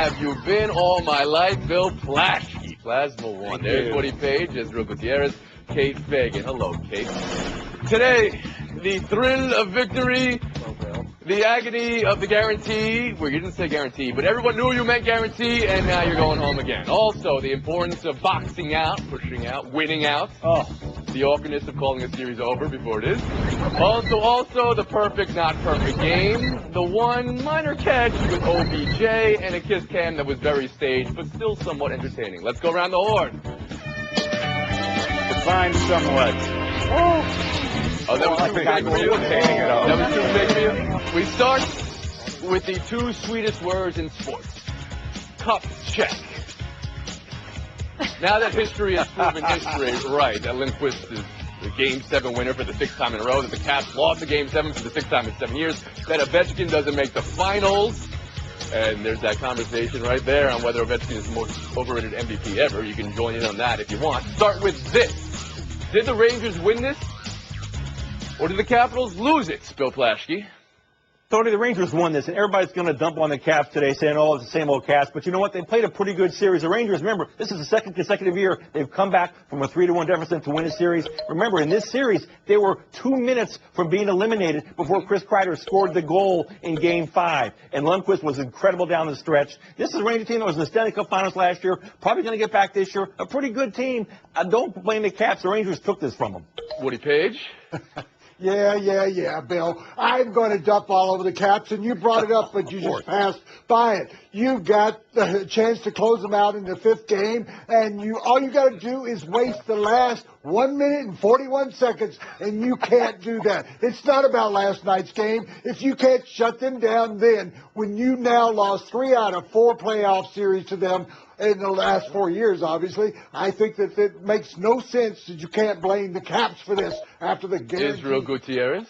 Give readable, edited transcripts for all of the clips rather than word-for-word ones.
have you been all my life, Bill Plaschke? Plasma One. There's Woody Page, Israel Gutierrez, Kate Fagan. Hello, Kate. Today, the thrill of victory, the agony of the guarantee. Well, you didn't say guarantee, but everyone knew you meant guarantee, and now you're going home again. Also, the importance of boxing out, pushing out, winning out. The awkwardness of calling a series over before it is. Also, the perfect, not perfect game. The one minor catch with OBJ and a kiss cam that was very staged, but still somewhat entertaining. Let's go around the horn. Defined somewhat. Oh, that was too big for you? That was too big for you? We start with the two sweetest words in sports. Cup check. Now that history has proven history right, that Lindquist is the Game 7 winner for the 6th time in a row, that the Caps lost the Game 7 for the 6th time in 7 years, that Ovechkin doesn't make the finals, and there's that conversation right there on whether Ovechkin is the most overrated MVP ever. You can join in on that if you want. Start with this. Did the Rangers win this? Or did the Capitals lose it, Bill Plaschke? Tony, the Rangers won this, and everybody's going to dump on the Caps today, saying, oh, it's the same old Caps. But you know what? They played a pretty good series. The Rangers, remember, this is the second consecutive year they've come back from a 3-1 deficit to win a series. Remember, in this series, they were 2 minutes from being eliminated before Chris Kreider scored the goal in Game 5. And Lundqvist was incredible down the stretch. This is a Ranger team that was in the Stanley Cup Finals last year, probably going to get back this year. A pretty good team. Don't blame the Caps. The Rangers took this from them. Woody Page? Yeah, Bill. I'm going to dump all over the Caps, and you brought it up, but you just passed by it. You got the chance to close them out in the 5th game, and all you got to do is waste the last 1 minute and 41 seconds, and you can't do that. It's not about last night's game. If you can't shut them down then, when you now lost 3 out of 4 playoff series to them, in the last 4 years, obviously, I think that it makes no sense that you can't blame the Caps for this after the game. Israel Gutierrez?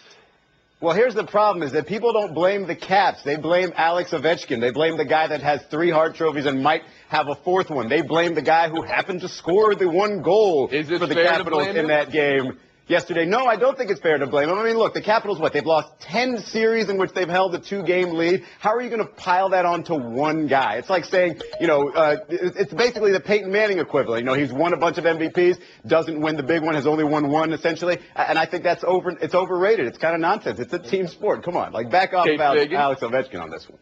Well, here's the problem is that people don't blame the Caps. They blame Alex Ovechkin. They blame the guy that has 3 Hart trophies and might have a 4th one. They blame the guy who happened to score the 1 goal for the Capitals in that game yesterday. No, I don't think it's fair to blame them. I mean, look, the Capitals, they've lost 10 series in which they've held a 2-game lead. How are you going to pile that onto one guy? It's like saying, it's basically the Peyton Manning equivalent. He's won a bunch of MVPs, doesn't win the big one, has only won 1, essentially. And I think it's overrated. It's kind of nonsense. It's a team sport. Come on. Back off about Alex Ovechkin on this one.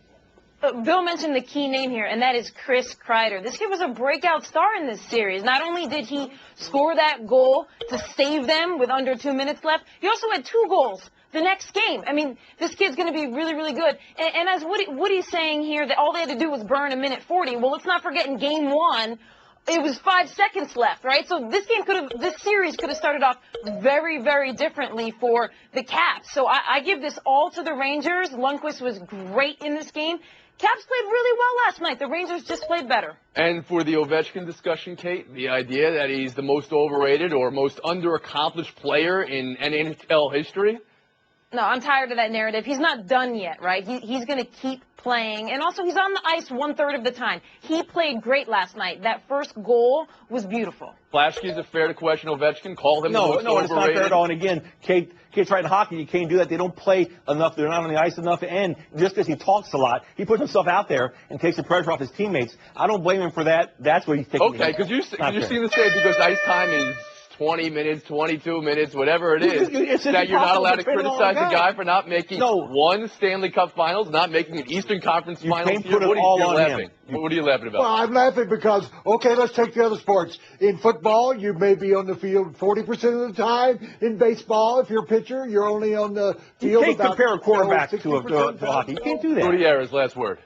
Bill mentioned the key name here, and that is Chris Kreider. This kid was a breakout star in this series. Not only did he score that goal to save them with under 2 minutes left, he also had 2 goals the next game. I mean, this kid's going to be really, really good. And as Woody's saying here, that all they had to do was burn a minute 40. Well, let's not forget in Game 1, it was 5 seconds left, right? So this series could have started off very, very differently for the Caps. So I give this all to the Rangers. Lundqvist was great in this game. Caps played really well last night. The Rangers just played better. And for the Ovechkin discussion, Kate, the idea that he's the most overrated or most underaccomplished player in NHL history? No, I'm tired of that narrative. He's not done yet, right? He's going to keep playing. And also, he's on the ice 1/3 of the time. He played great last night. That first goal was beautiful. Plaschke, is it fair to question Ovechkin? Call him the most overrated? No, it's not fair at all. And again, Kate's right in hockey. You can't do that. They don't play enough. They're not on the ice enough. And just because he talks a lot, he puts himself out there and takes the pressure off his teammates. I don't blame him for that. That's what he's taking. Okay, because you've seen the state because ice time is 20 minutes, 22 minutes, whatever it is, that you're not allowed to criticize the guy for not making 1 Stanley Cup Finals, not making an Eastern Conference Finals. You can't put it all on him. What are you laughing about? Well, I'm laughing because, okay, let's take the other sports. In football, you may be on the field 40% of the time. In baseball, if you're a pitcher, you're only on the field about... You can't compare a quarterback to hockey. You can't do that. Gutierrez, last word.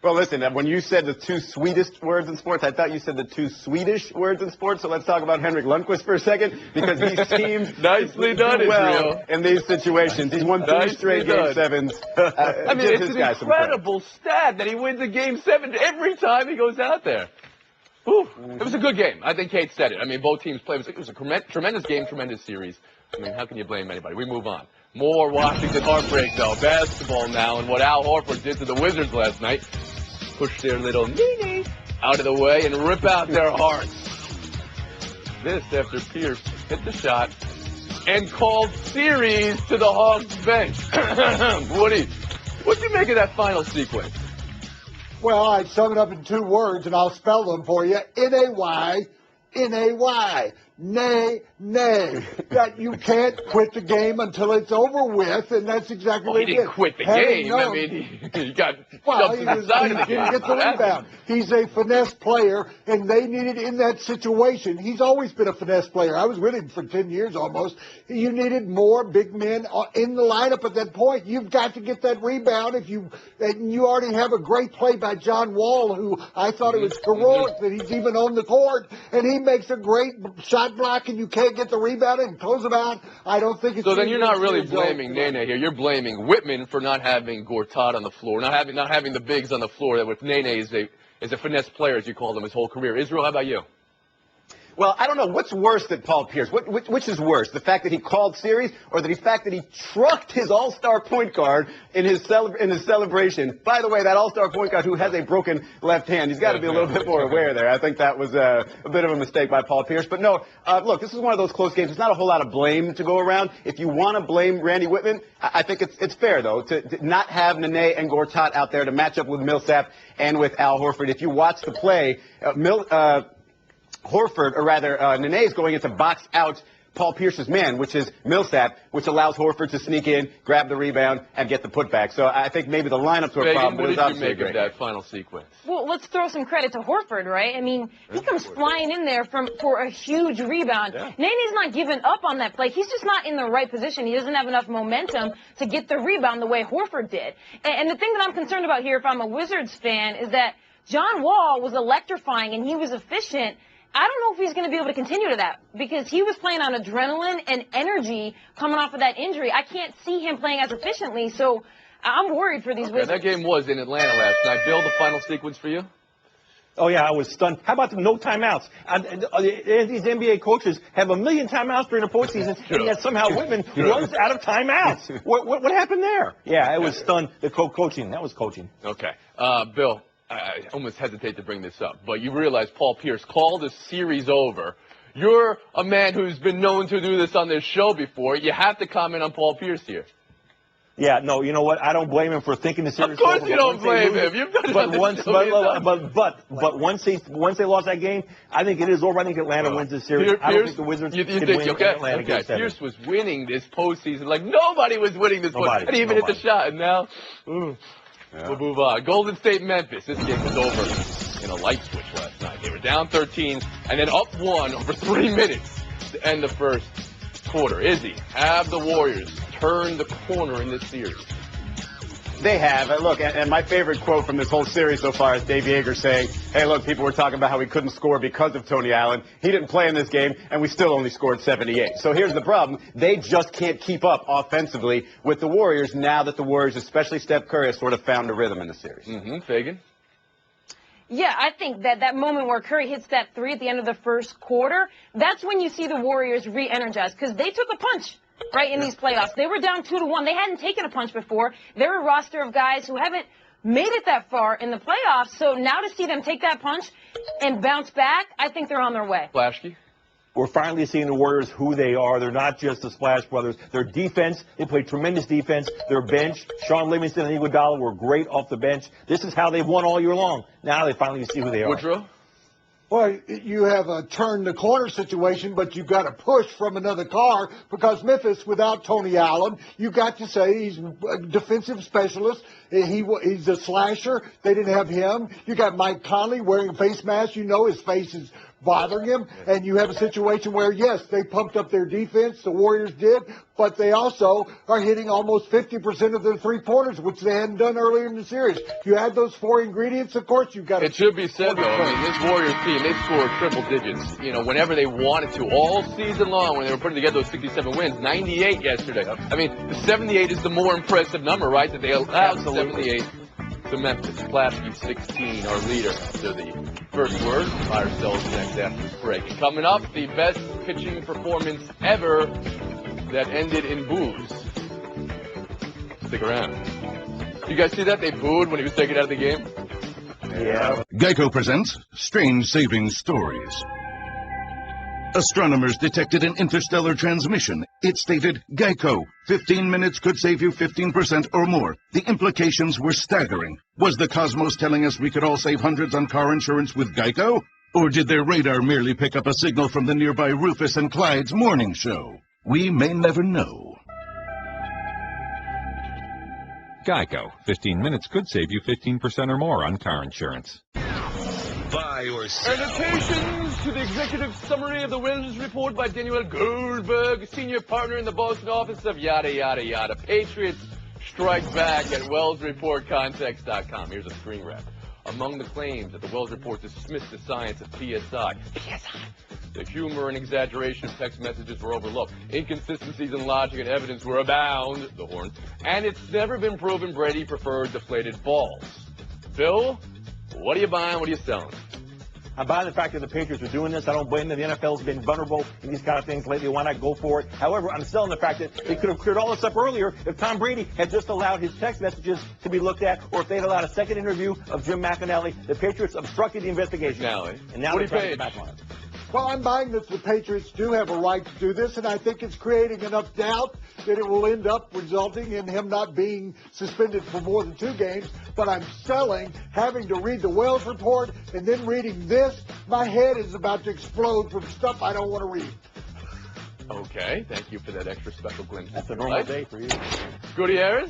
Well, listen, when you said the 2 sweetest words in sports, I thought you said the 2 Swedish words in sports. So let's talk about Henrik Lundqvist for a second, because he seems nicely done, well in these situations. He's won 3 straight Game 7s. I mean, it's an incredible stat that he wins a Game 7 every time he goes out there. Whew. It was a good game. I think Kate said it. I mean, both teams played. It was a tremendous game, tremendous series. I mean, how can you blame anybody? We move on. More Washington heartbreak, though. Basketball now, and what Al Horford did to the Wizards last night. Push their little meanie out of the way and rip out their hearts. This after Pierce hit the shot and called series to the Hawks bench. Woody, what do you make of that final sequence? Well, I'd sum it up in 2 words, and I'll spell them for you. N-A-Y, N-A-Y. Nay, nay. That you can't quit the game until it's over with, and that's exactly what he he didn't did. quit the game. I mean, he got well, shoved to the side of the he game. didn't get the rebound. He's a finesse player, and they needed in that situation. He's always been a finesse player. I was with him for 10 years almost. You needed more big men in the lineup at that point. You've got to get that rebound. And you already have a great play by John Wall, who I thought it was heroic that he's even on the court, and he makes a great shot block, and you can't get the rebound and close him out. I don't think it's... So then you're not really blaming Nene here. You're blaming Whitman for not having Gortat on the floor, not having the bigs on the floor. That with Nene is a finesse player, as you called him, his whole career. Israel, how about you? Well, I don't know. What's worse than Paul Pierce? Which is worse? The fact that he called series or the fact that he trucked his all-star point guard in his celebration? By the way, that all-star point guard who has a broken left hand, he's got to be a little bit more aware there. I think that was a bit of a mistake by Paul Pierce. But no, look, this is one of those close games. There's not a whole lot of blame to go around. If you want to blame Randy Whitman, I think it's fair, though, to not have Nene and Gortat out there to match up with Millsap and with Al Horford. If you watch the play, Horford, or rather, Nene is going into box out Paul Pierce's man, which is Millsap, which allows Horford to sneak in, grab the rebound, and get the putback. So I think maybe the lineups were a problem. What did you make of that final sequence? Well, let's throw some credit to Horford, right? I mean, he comes flying in there for a huge rebound. Yeah. Nene's not giving up on that play. He's just not in the right position. He doesn't have enough momentum to get the rebound the way Horford did. And the thing that I'm concerned about here, if I'm a Wizards fan, is that John Wall was electrifying and he was efficient. I don't know if he's going to be able to continue to that because he was playing on adrenaline and energy coming off of that injury. I can't see him playing as efficiently, so I'm worried for these Wizards. That game was in Atlanta last night. Bill, the final sequence for you? Oh, yeah, I was stunned. How about the no timeouts? These NBA coaches have a million timeouts during the postseason, and yet somehow Whitman runs out of timeouts. What happened there? Yeah, I was stunned. The coaching. That was coaching. Okay. Bill, I almost hesitate to bring this up, but you realize Paul Pierce called the series over. You're a man who's been known to do this on this show before. You have to comment on Paul Pierce here. Yeah, no, you know what? I don't blame him for thinking the series. Of course you don't blame him. You've done it. But once they lost that game, I think it is over. I think Atlanta wins this series. I don't think the Wizards can win Atlanta game 7. Pierce was winning this postseason like nobody was winning this postseason. And he even hit the shot, and now... We'll move on. Golden State, Memphis. This game was over in a light switch last night. They were down 13 and then up 1 over 3 minutes to end the first quarter. Izzy, have the Warriors turned the corner in this series? They have. Look, and my favorite quote from this whole series so far is Dave Yeager saying, hey, look, people were talking about how we couldn't score because of Tony Allen. He didn't play in this game, and we still only scored 78. So here's the problem. They just can't keep up offensively with the Warriors now that the Warriors, especially Steph Curry, have sort of found a rhythm in the series. Fagan? Yeah, I think that moment where Curry hits that 3 at the end of the first quarter, that's when you see the Warriors re-energize because they took a punch. Right, in these playoffs. They were down 2-1. They hadn't taken a punch before. They're a roster of guys who haven't made it that far in the playoffs. So now to see them take that punch and bounce back, I think they're on their way. Flashkey? We're finally seeing the Warriors who they are. They're not just the Splash Brothers. Their defense, they play tremendous defense. Their bench, Sean Livingston and Iguodala were great off the bench. This is how they've won all year long. Now they finally see who they are. Woodrow? Well, you have a turn-the-corner situation, but you've got to push from another car because Memphis, without Tony Allen, you got to say he's a defensive specialist. He's a slasher. They didn't have him. You got Mike Conley wearing a face mask. You know his face is bothering him. And you have a situation where, yes, they pumped up their defense. The Warriors did. But they also are hitting almost 50% of their three-pointers, which they hadn't done earlier in the series. You add those 4 ingredients, of course, you've got... It should be said, though, I mean, this Warriors team, they scored triple digits, whenever they wanted to, all season long when they were putting together those 67 wins. 98 yesterday. I mean, the 78 is the more impressive number, right, that they allowed 78 to Memphis. Plasky, 16, our leader, after the first word. Buy ourselves next after the break. And coming up, the best pitching performance ever that ended in boos. Stick around. You guys see that? They booed when he was taken out of the game? Yeah. Geico presents Strange Savings Stories. Astronomers detected an interstellar transmission. It stated, Geico, 15 minutes could save you 15% or more. The implications were staggering. Was the cosmos telling us we could all save hundreds on car insurance with Geico? Or did their radar merely pick up a signal from the nearby Rufus and Clyde's morning show? We may never know. Geico. 15 minutes could save you 15% or more on car insurance. Buy or sell. Annotations to the executive summary of the Wells report by Daniel Goldberg, senior partner in the Boston office of yada, yada, yada. Patriots strike back at WellsReportContext.com. Here's a screen grab. Among the claims that the Wells report dismissed the science of PSI. The humor and exaggeration of text messages were overlooked. Inconsistencies in logic and evidence were abound, the horn, and it's never been proven Brady preferred deflated balls. Bill, what are you buying? What are you selling? I'm buying the fact that the Patriots are doing this. I don't blame them. The NFL's been vulnerable in these kind of things lately. Why not go for it? However, I'm selling the fact that they could have cleared all this up earlier if Tom Brady had just allowed his text messages to be looked at, or if they'd allowed a second interview of Jim McAnally. The Patriots obstructed the investigation. And now they're trying to get back on it. Well, I'm buying that the Patriots do have a right to do this, and I think it's creating enough doubt that it will end up resulting in him not being suspended for more than 2 games. But I'm selling having to read the Wells report and then reading this. My head is about to explode from stuff I don't want to read. Okay, thank you for that extra special glimpse. That's a normal day for you. Gutierrez?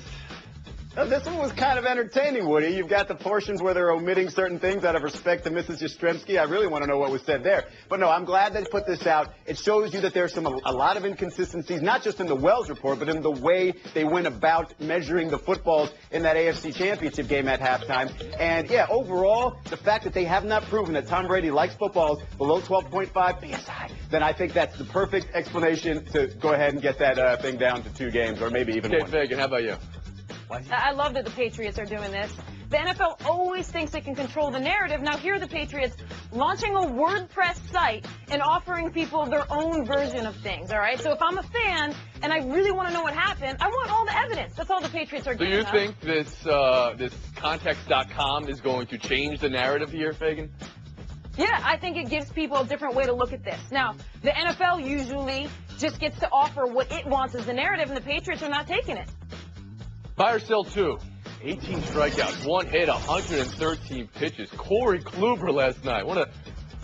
Now, this one was kind of entertaining, Woody. You've got the portions where they're omitting certain things out of respect to Mrs. Yastrzemski. I really want to know what was said there. But no, I'm glad they put this out. It shows you that there's a lot of inconsistencies, not just in the Wells report, but in the way they went about measuring the footballs in that AFC Championship game at halftime. And, yeah, overall, the fact that they have not proven that Tom Brady likes footballs below 12.5 PSI, then I think that's the perfect explanation to go ahead and get that thing down to 2 games or maybe even 1. Fagan, how about you? I love that the Patriots are doing this. The NFL always thinks they can control the narrative. Now here are the Patriots launching a WordPress site and offering people their own version of things, all right? So if I'm a fan and I really want to know what happened, I want all the evidence. That's all the Patriots are giving us. Do you think this context.com is going to change the narrative here, Fagan? Yeah, I think it gives people a different way to look at this. Now, the NFL usually just gets to offer what it wants as the narrative, and the Patriots are not taking it. Buy or sell 2. 18 strikeouts, 1 hit, 113 pitches. Corey Kluber last night. One of the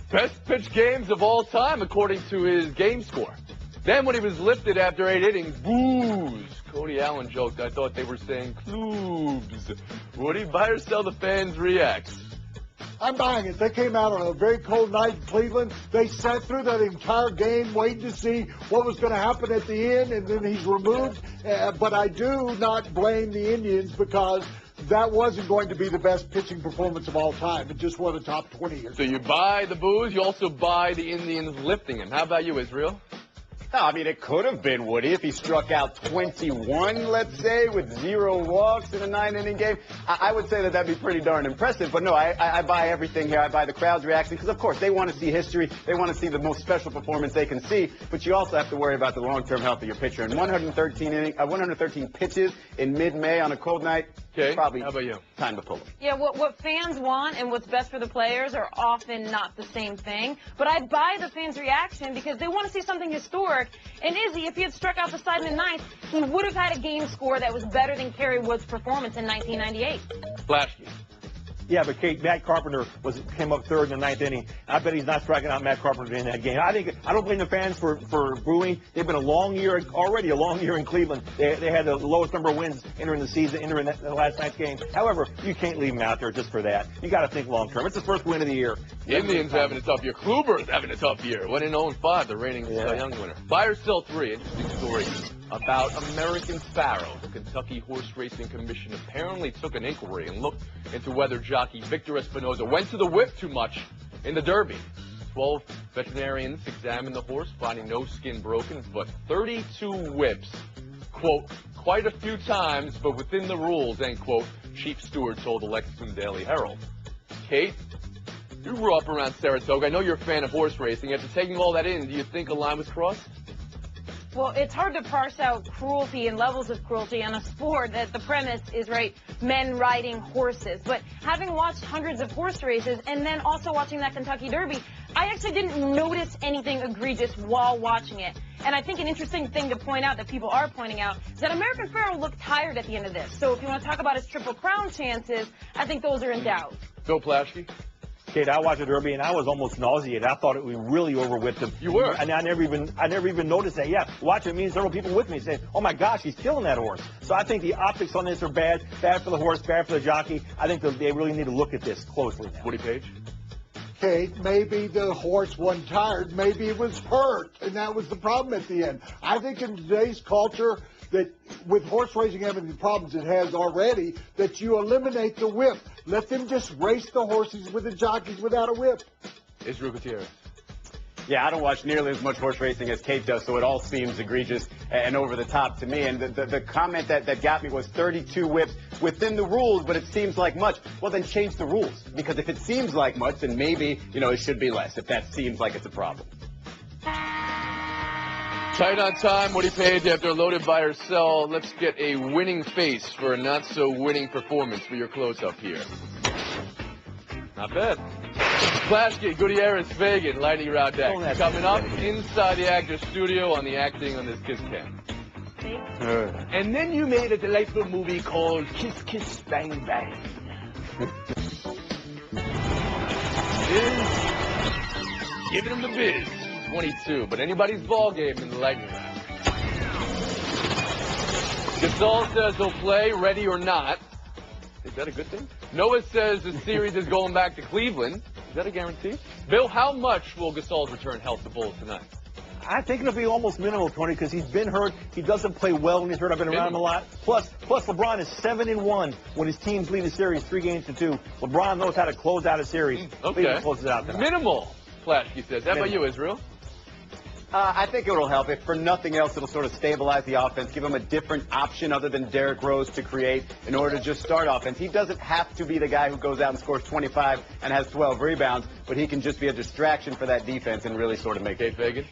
best pitch games of all time, according to his game score. Then when he was lifted after 8 innings, boos. Cody Allen joked, I thought they were saying Klubes. Would he buy or sell? The fans react? I'm buying it. They came out on a very cold night in Cleveland. They sat through that entire game waiting to see what was going to happen at the end, and then he's removed. But I do not blame the Indians because that wasn't going to be the best pitching performance of all time. It just was a top 20 years. So you buy the boos, you also buy the Indians lifting him. How about you, Israel? No, I mean, it could have been, Woody, if he struck out 21, let's say, with 0 walks in a 9-inning game. I would say that that'd be pretty darn impressive. But no, I buy everything here. I buy the crowd's reaction because, of course, they want to see history. They want to see the most special performance they can see. But you also have to worry about the long-term health of your pitcher. And 113 pitches in mid-May on a cold night, probably how about you? Time to pull him. Yeah, what fans want and what's best for the players are often not the same thing. But I buy the fans' reaction because they want to see something historic. And Izzy, if he had struck out the side in the 9th, he would have had a game score that was better than Kerry Wood's performance in 1998. Flashy. Yeah, but Kate, Matt Carpenter came up 3rd in the 9th inning. I bet he's not striking out Matt Carpenter in that game. I don't blame the fans for booing. They've been a long year in Cleveland. They had the lowest number of wins entering the season, entering the last night's game. However, you can't leave him out there just for that. You got to think long term. It's the first win of the year. The Indians having a tough year. Kluber's having a tough year. 1-0-5, the reigning Cy Young winner. Buy or sell 3. Interesting story about American Pharoah. The Kentucky Horse Racing Commission apparently took an inquiry and looked into whether jockey Victor Espinoza went to the whip too much in the Derby. 12 veterinarians examined the horse, finding no skin broken, but 32 whips, quote, quite a few times, but within the rules, end quote, Chief Stewart told the Lexington Daily Herald. Kate, you grew up around Saratoga. I know you're a fan of horse racing. After taking all that in, do you think a line was crossed? Well, it's hard to parse out cruelty and levels of cruelty on a sport that the premise is, right, men riding horses. But having watched hundreds of horse races and then also watching that Kentucky Derby, I actually didn't notice anything egregious while watching it. And I think an interesting thing to point out that people are pointing out is that American Pharoah looked tired at the end of this. So if you want to talk about his Triple Crown chances, I think those are in doubt. Bill Plaschke? Kate, I watched the Derby and I was almost nauseated. I thought it was really overwhipped him. You were? And I never even noticed that. Yeah, watching me and several people with me saying, "Oh my gosh, he's killing that horse." So I think the optics on this are bad for the horse, bad for the jockey. I think they really need to look at this closely now. Woody Page? Kate, maybe the horse wasn't tired, maybe it was hurt, and that was the problem at the end. I think in today's culture, that with horse racing having the problems it has already, that you eliminate the whip. Let them just race the horses with the jockeys without a whip. Israel Gutierrez? Yeah, I don't watch nearly as much horse racing as Kate does, so it all seems egregious and over the top to me. And the comment that got me was 32 whips within the rules, but it seems like much. Well, then change the rules, because if it seems like much, then maybe, it should be less, if that seems like it's a problem. Tight on time, Woody Page after a loaded buy or sell. Let's get a winning face for a not-so-winning performance for your close-up here. Not bad. Plaschke, Gutierrez, Fagan, lightning round deck. Coming up inside the Actors Studio on the acting on this Kiss Cam. And then you made a delightful movie called Kiss Kiss Bang Bang. Biz, giving him the biz. 22, but anybody's ball game in the lightning round. Gasol says he'll play, ready or not. Is that a good thing? Noah says the series is going back to Cleveland. Is that a guarantee? Bill, how much will Gasol's return help the Bulls tonight? I think it'll be almost minimal, Tony, because he's been hurt. He doesn't play well when he's hurt. I've been around him a lot. Plus LeBron is 7-1 when his teams lead a series 3-2. LeBron knows how to close out a series. Okay. Closes it out tonight. Minimal, Plaschke says. How about you, Israel? I think it'll help. If for nothing else, it'll sort of stabilize the offense, give him a different option other than Derrick Rose to create in order to just start offense. He doesn't have to be the guy who goes out and scores 25 and has 12 rebounds, but he can just be a distraction for that defense and really sort of make it. Fagan?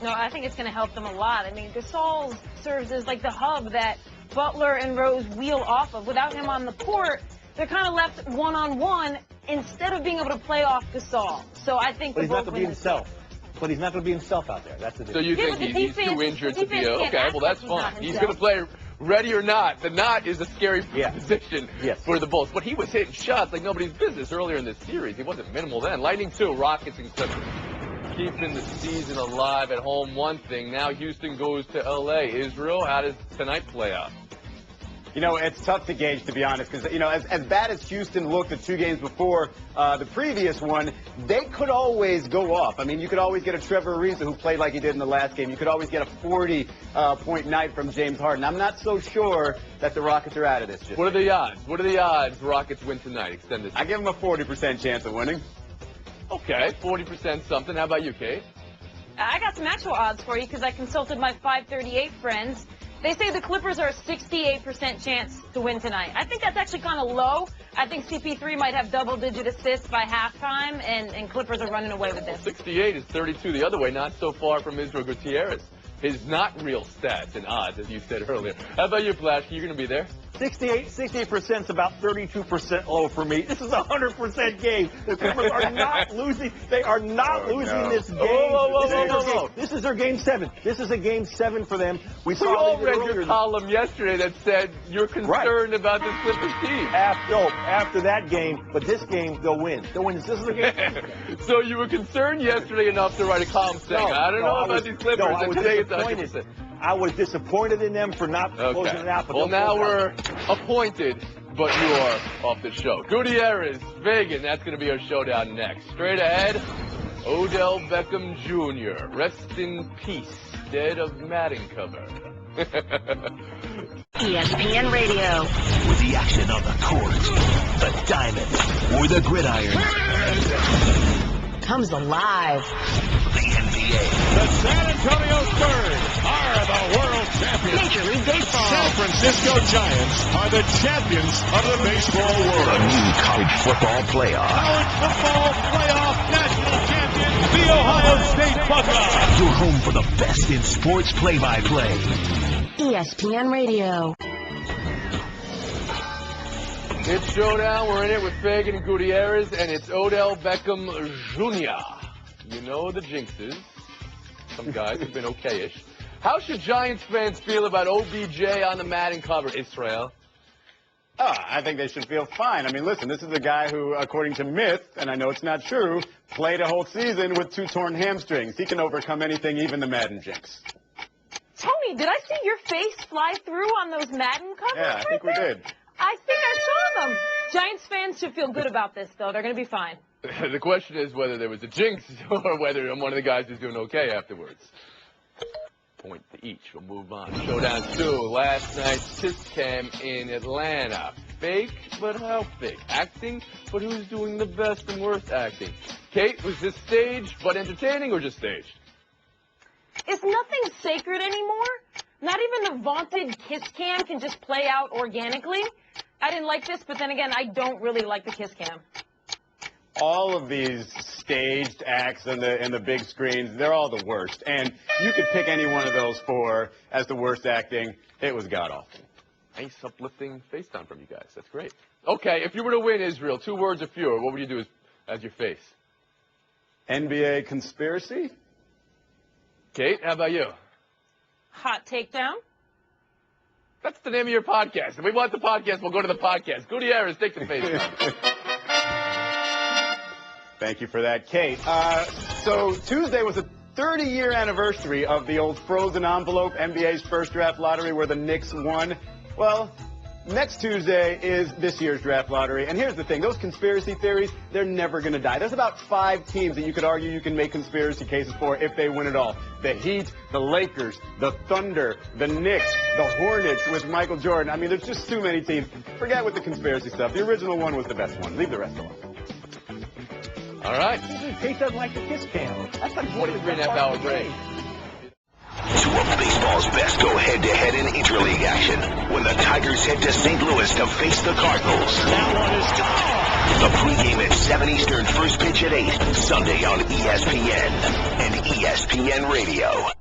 No, I think it's going to help them a lot. I mean, Gasol serves as like the hub that Butler and Rose wheel off of. Without him on the court, they're kind of left one-on-one instead of being able to play off Gasol. So I think But he's not going to be himself. But he's not going to be himself out there. That's the difference. So you think he's too injured to be okay, well, that's fine. He's going to play ready or not. The not is a scary position for the Bulls. But he was hitting shots like nobody's business earlier in this series. He wasn't minimal then. Lightning 2, Rockets and Clippers. Keeping the season alive at home, one thing. Now Houston goes to L.A. Israel, how does tonight play out? It's tough to gauge, to be honest, because, as bad as Houston looked the 2 games before the previous one, they could always go off. I mean, you could always get a Trevor Ariza who played like he did in the last game. You could always get a 40-point night from James Harden. I'm not so sure that the Rockets are out of this. What are the odds? What are the odds Rockets win tonight? Extend this. I give them a 40% chance of winning. Okay, 40% something. How about you, Kate? I got some actual odds for you because I consulted my 538 friends. They say the Clippers are a 68% chance to win tonight. I think that's actually kind of low. I think CP3 might have double-digit assists by halftime, and Clippers are running away with this. 68 is 32 the other way, not so far from Israel Gutierrez. His not real stats and odds, as you said earlier. How about you, Plaschke? You're going to be there? 68% is about 32% low for me. This is a 100% game. The Clippers are not losing. They are not losing this game. This is their game 7. This is a game 7 for them. We all read your column yesterday that said you're concerned about this Clippers team. After that game, but this game, they'll win. They'll win. This is a game. So you were concerned yesterday enough to write a column saying, I don't know about these Clippers. I was disappointed. I was disappointed in them for not closing it out. Well, now we're appointed, but you are off the show. Gutierrez, Fagan, that's going to be our showdown next. Straight ahead, Odell Beckham Jr. Rest in peace, dead of Madden cover. ESPN Radio. With the action on the court, the diamond, or the gridiron. Comes alive. The NBA. The San Antonio Spurs are the world champions. Major League Baseball. San Francisco Giants are the champions of the baseball world. A new college football playoff. College football playoff national champion. the Ohio State Buckeyes. Your home for the best in sports play-by-play. ESPN Radio. It's showdown. We're in it with Fagan and Gutierrez, and it's Odell Beckham Jr. You know the jinxes. Some guys have been okayish. How should Giants fans feel about OBJ on the Madden cover, Israel? Oh, I think they should feel fine. I mean, listen, this is a guy who, according to myth, and I know it's not true, played a whole season with 2 torn hamstrings. He can overcome anything, even the Madden jinx. Tony, did I see your face fly through on those Madden covers? Yeah, I think we did. I think I saw them. Giants fans should feel good about this, though. They're going to be fine. The question is whether there was a jinx or whether one of the guys is doing okay afterwards. Point to each. We'll move on. Showdown 2. Last night's kiss cam in Atlanta. Fake, but how fake? Acting, but who's doing the best and worst acting? Kate, was this staged but entertaining or just staged? Is nothing sacred anymore? Not even the vaunted kiss cam can just play out organically? I didn't like this, but then again, I don't really like the kiss cam. All of these staged acts and the big screens, they're all the worst. And you could pick any one of those 4 as the worst acting. It was god-awful. Nice uplifting FaceTime from you guys. That's great. Okay, if you were to win Israel, 2 words or fewer, what would you do as your face? NBA conspiracy? Kate, how about you? Hot takedown? That's the name of your podcast. If we want the podcast, we'll go to the podcast. Gutierrez, take the FaceTime. Thank you for that, Kate. So Tuesday was the 30-year anniversary of the old frozen envelope, NBA's first draft lottery where the Knicks won. Well, next Tuesday is this year's draft lottery. And here's the thing. Those conspiracy theories, they're never going to die. There's about 5 teams that you could argue you can make conspiracy cases for if they win it all. The Heat, the Lakers, the Thunder, the Knicks, the Hornets with Michael Jordan. I mean, there's just too many teams. Forget with the conspiracy stuff. The original one was the best one. Leave the rest alone. All right. Kate doesn't like the kiss cam. That's like 23.5-hour break. 2 of baseball's best go head-to-head in interleague action when the Tigers head to St. Louis to face the Cardinals. That one is gone. The pregame at 7 Eastern, first pitch at 8, Sunday on ESPN and ESPN Radio.